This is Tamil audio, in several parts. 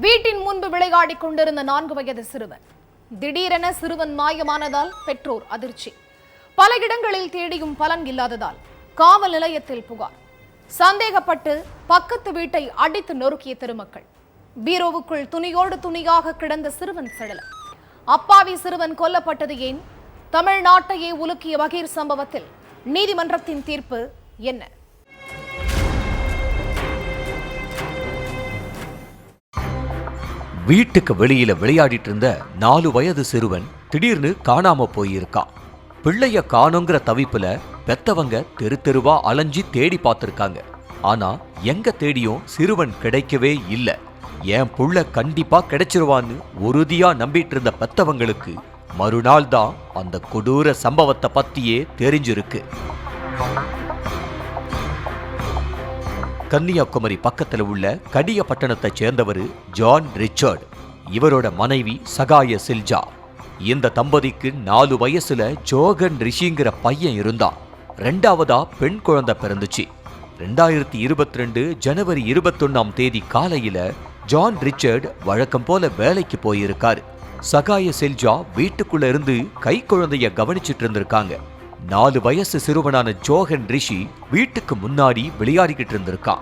வீட்டின் முன்பு விளையாடிக் கொண்டிருந்த 4 வயது சிறுவன் திடீரென சிறுவன் மாயமானதால் பெற்றோர் அதிர்ச்சி. பல இடங்களில் தேடியும் பலன் இல்லாததால் காவல் நிலையத்தில் புகார். சந்தேகப்பட்டு பக்கத்து வீட்டை அடித்து நொறுக்கிய திருமக்கள். பீரோவுக்குள் துணியோடு துணியாக கிடந்த சிறுவன் சடலம். அப்பாவி சிறுவன் கொல்லப்பட்டது ஏன்? தமிழ்நாட்டையே உலுக்கிய பகீர் சம்பவத்தில் நீதிமன்றத்தின் தீர்ப்பு என்ன? வீட்டுக்கு வெளியில விளையாடிட்டு இருந்த 4 வயது சிறுவன் திடீர்னு காணாம போயிருக்கான். பிள்ளைய காணுங்கிற தவிப்புல பெத்தவங்க தெரு தெருவா அலைஞ்சி தேடி பார்த்திருக்காங்க. ஆனா எங்க தேடியும் சிறுவன் கிடைக்கவே இல்ல. என் புள்ள கண்டிப்பா கிடைச்சிருவான்னு உறுதியா நம்பிட்டு இருந்த பெத்தவங்களுக்கு மறுநாள் தான் அந்த கொடூர சம்பவத்தை பத்தியே தெரிஞ்சிருக்கு. கன்னியாகுமரி பக்கத்துல உள்ள கடிய பட்டணத்தை சேர்ந்தவர் ஜான் ரிச்சர்ட். இவரோட மனைவி சகாய சில்ஜா. இந்த தம்பதிக்கு 4 வயசுல ஜோகன் ரிஷிங்கிற பையன் இருந்தான். 2ஆவதா பெண் குழந்தை பிறந்துச்சு. 2022 ஜனவரி 21ஆம் தேதி காலையில ஜான் ரிச்சர்ட் வழக்கம் போல வேலைக்கு போயிருக்காரு. சகாய சில்ஜா வீட்டுக்குள்ள இருந்து கை குழந்தைய கவனிச்சிட்டு இருந்திருக்காங்க. 4 வயசு சிறுவனான ஜோகன் ரிஷி வீட்டுக்கு முன்னாடி விளையாடிக்கிட்டு இருந்திருக்கான்.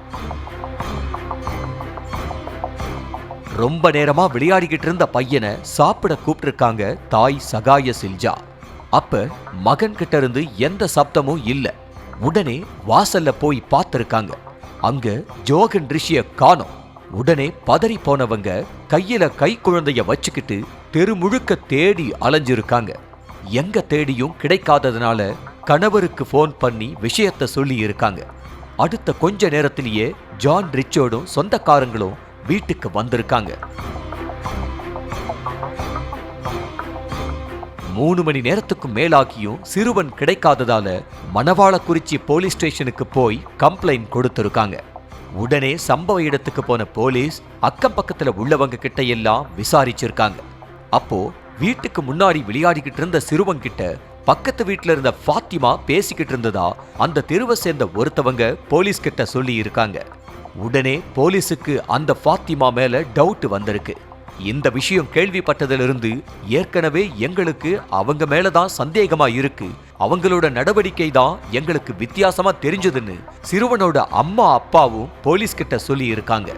ரொம்ப நேரமா விளையாடிக்கிட்டு இருந்த பையனை சாப்பிட கூப்பிட்டிருக்காங்க தாய் சகாய சில்ஜா. அப்ப மகன் கிட்ட இருந்து எந்த சப்தமும் இல்ல. உடனே வாசல்ல போய் பார்த்திருக்காங்க. அங்க ஜோகன் ரிஷிய காணோம். உடனே பதறி போனவங்க கையில கை குழந்தைய வச்சுக்கிட்டு தெரு முழுக்க தேடி அலைஞ்சிருக்காங்க. எங்க தேடியும் கிடைக்காததுனால கணவருக்கு போன் பண்ணி விஷயத்த சொல்லி இருக்காங்க. அடுத்த கொஞ்ச நேரத்திலேயே ஜான் ரிச்சர்டும் சொந்தக்காரங்களும் வீட்டுக்கு வந்திருக்காங்க. 3 மணி நேரத்துக்கு மேலாகியும் சிறுவன் கிடைக்காததால மணவாளக்குறிச்சி போலீஸ் ஸ்டேஷனுக்கு போய் கம்ப்ளைண்ட் கொடுத்திருக்காங்க. உடனே சம்பவ இடத்துக்கு போன போலீஸ் அக்கம் பக்கத்துல உள்ளவங்க கிட்ட எல்லாம் விசாரிச்சிருக்காங்க. அப்போ வீட்டுக்கு முன்னாடி விளையாடிக்கிட்டு இருந்த சிறுவன் கிட்ட பக்கத்து வீட்டுல இருந்த ஃபாத்திமா பேசிக்கிட்டு இருந்ததா அந்த தெருவை சேர்ந்த ஒருத்தவங்க போலீஸ் கிட்ட சொல்லி இருக்காங்க. உடனே போலீஸுக்கு அந்த ஃபாத்திமா மேல டவுட் வந்திருக்கு. இந்த விஷயம் கேள்விப்பட்டதிலிருந்து ஏற்கனவே எங்களுக்கு அவங்க மேலதான் சந்தேகமா இருக்கு, அவங்களோட நடவடிக்கை தான் எங்களுக்கு வித்தியாசமா தெரிஞ்சதுன்னு சிறுவனோட அம்மா அப்பாவும் போலீஸ் கிட்ட சொல்லி இருக்காங்க.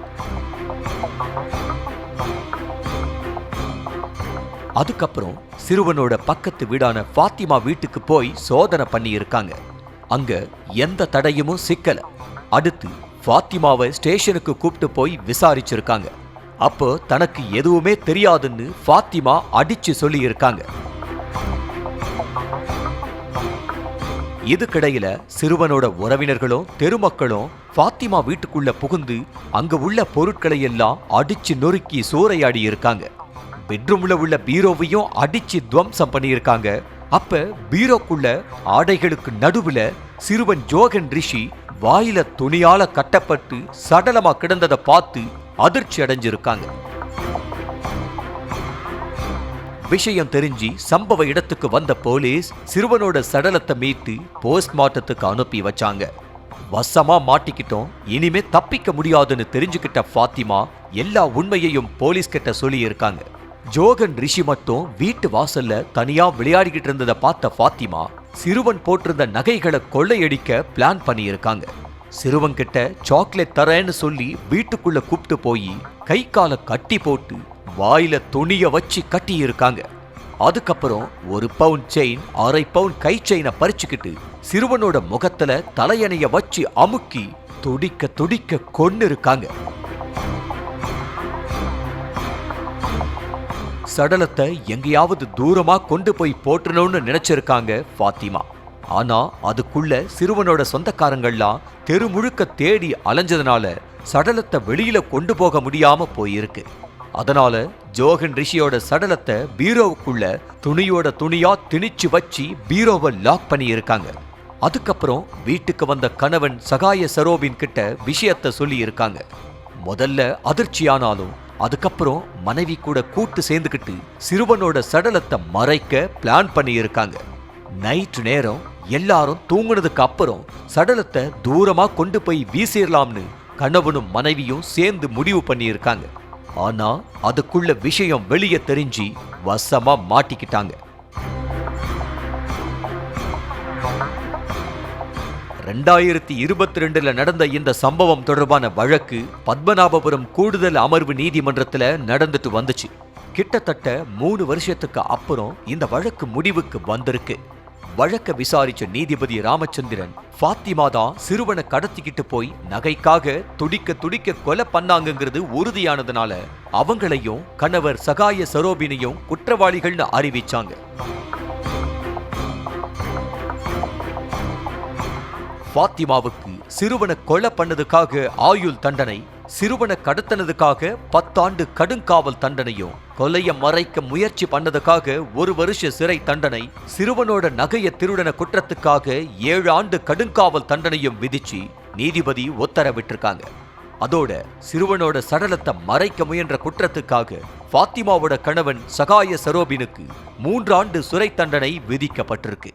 அதுக்கப்புறம் சிறுவனோட பக்கத்து வீடான ஃபாத்திமா வீட்டுக்கு போய் சோதனை பண்ணி இருக்காங்க. அங்க எந்த தடையும் சிக்கல. அடுத்து ஃபாத்திமாவை ஸ்டேஷனுக்கு கூப்பிட்டு போய் விசாரிச்சிருக்காங்க. அப்போ தனக்கு எதுவுமே தெரியாதுன்னு ஃபாத்திமா அடிச்சு சொல்லி இருக்காங்க. இதுக்கிடையில சிறுவனோட உறவினர்களும் தெருமக்களும் ஃபாத்திமா வீட்டுக்குள்ள புகுந்து அங்க உள்ள பொருட்களை எல்லாம் அடிச்சு நொறுக்கி சூறையாடி இருக்காங்க. பெட்ரூம்ல உள்ள பீரோவையும் அடிச்சு துவம்சம் பண்ணியிருக்காங்க. அப்ப பீரோக்குள்ள ஆடைகளுக்கு நடுவுல சிறுவன் ஜோகன் ரிஷி வாயில துணியால கட்டப்பட்டு சடலமா கிடந்ததை பார்த்து அதிர்ச்சி அடைஞ்சிருக்காங்க. விஷயம் தெரிஞ்சு சம்பவ இடத்துக்கு வந்த போலீஸ் சிறுவனோட சடலத்தை மீட்டு போஸ்ட்மார்ட்டத்துக்கு அனுப்பி வச்சாங்க. வசமா மாட்டிக்கிட்டோம், இனிமே தப்பிக்க முடியாதுன்னு தெரிஞ்சுக்கிட்ட ஃபாத்திமா எல்லா உண்மையையும் போலீஸ் கிட்ட சொல்லி இருக்காங்க. ஜோகன் ரிஷி மட்டும் வீட்டு வாசல்ல தனியா விளையாடிக்கிட்டு இருந்ததை பார்த்த ஃபாத்திமா சிறுவன் போட்டிருந்த நகைகளை கொள்ளையடிக்க பிளான் பண்ணியிருக்காங்க. சிறுவன் கிட்ட சாக்லேட் தரேன்னு சொல்லி வீட்டுக்குள்ள கூப்பிட்டு போய் கை கால கட்டி போட்டு வாயில துணிய வச்சு கட்டி இருக்காங்க. அதுக்கப்புறம் 1 பவுண்ட் செயின், 1/2 பவுண்ட் கை செயினை பறிச்சுக்கிட்டு சிறுவனோட முகத்துல தலையணைய வச்சு அமுக்கி துடிக்க துடிக்க கொன்னு இருக்காங்க. சடலத்தை எங்கேயாவது தூரமா கொண்டு போய் போட்டணும்னு நினைச்சிருக்காங்க ஃபாத்திமா. ஆனா அதுக்குள்ள சிறுவனோட சொந்தக்காரங்கள்லாம் தெரு முழுக்க தேடி அலைஞ்சதுனால சடலத்தை வெளியில கொண்டு போக முடியாம போயிருக்கு. அதனால ஜோகன் ரிஷியோட சடலத்தை பீரோவுக்குள்ள துணியோட துணியா திணிச்சு வச்சு பீரோவை லாக் பண்ணி இருக்காங்க. அதுக்கப்புறம் வீட்டுக்கு வந்த கணவன் சகாய சரோபின் கிட்ட விஷயத்த சொல்லி இருக்காங்க. முதல்ல அதிர்ச்சியானாலும் அதுக்கப்புறம் மனைவி கூட கூட்டு சேர்ந்துக்கிட்டு சிறுவனோட சடலத்தை மறைக்க பிளான் பண்ணி இருக்காங்க. நைட் நேரம் எல்லாரும் தூங்குனதுக்கு அப்புறம் சடலத்தை தூரமா கொண்டு போய் வீசிடலாம்னு கணவனும் மனைவியும் சேர்ந்து முடிவு பண்ணி இருக்காங்க. ஆனா அதுக்குள்ள விஷயம் வெளியே தெரிஞ்சு வசமா மாட்டிக்கிட்டாங்க. 2022 நடந்த இந்த சம்பவம் தொடர்பான வழக்கு பத்மநாபபுரம் கூடுதல் அமர்வு நீதிமன்றத்துல நடந்துட்டு வந்துச்சு. கிட்டத்தட்ட 3 வருஷத்துக்கு அப்புறம் இந்த வழக்கு முடிவுக்கு வந்திருக்கு. வழக்க விசாரிச்ச நீதிபதி ராமச்சந்திரன், ஃபாத்திமா தான் சிறுவனை கடத்திக்கிட்டு போய் நகைக்காக துடிக்க துடிக்க கொலை பண்ணாங்கிறது உறுதியானதுனால அவங்களையும் கணவர் சகாய சரோபினையும் குற்றவாளிகள்னு அறிவிச்சாங்க. ஃபாத்திமாவுக்கு சிறுவனை கொலை பண்ணதுக்காக ஆயுள் தண்டனை, சிறுவனை கடத்தினதுக்காக 10 ஆண்டு கடுங்காவல் தண்டனையும், கொலைய மறைக்க முயற்சி பண்ணதுக்காக 1 வருஷ சிறை தண்டனை, சிறுவனோட நகைய திருடன குற்றத்துக்காக 7 ஆண்டு கடுங்காவல் தண்டனையும் விதிச்சு நீதிபதி உத்தரவிட்டிருக்காங்க. அதோட சிறுவனோட சடலத்தை மறைக்க முயன்ற குற்றத்துக்காக ஃபாத்திமாவோட கணவன் சகாய சரோபினுக்கு 3 ஆண்டு சிறை தண்டனை விதிக்கப்பட்டிருக்கு.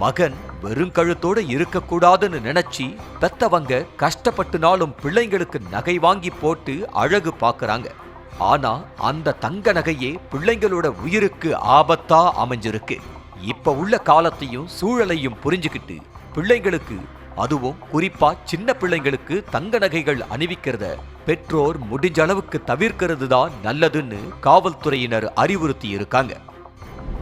மகன் வெறுங்கழுத்தோட இருக்கக்கூடாதுன்னு நினைச்சு பெத்தவங்க கஷ்டப்பட்டுனாலும் பிள்ளைங்களுக்கு நகை வாங்கி போட்டு அழகு பாக்குறாங்க. ஆனா அந்த தங்க நகையே பிள்ளைங்களோட உயிருக்கு ஆபத்தா அமைஞ்சிருக்கு. இப்ப உள்ள காலத்தையும் சூழலையும் புரிஞ்சுக்கிட்டு பிள்ளைங்களுக்கு, அதுவும் குறிப்பா சின்ன பிள்ளைங்களுக்கு தங்க நகைகள் அணிவிக்கிறத பெற்றோர் முடிஞ்ச அளவுக்கு தவிர்க்கிறது தான் நல்லதுன்னு காவல்துறையினர் அறிவுறுத்தி இருக்காங்க.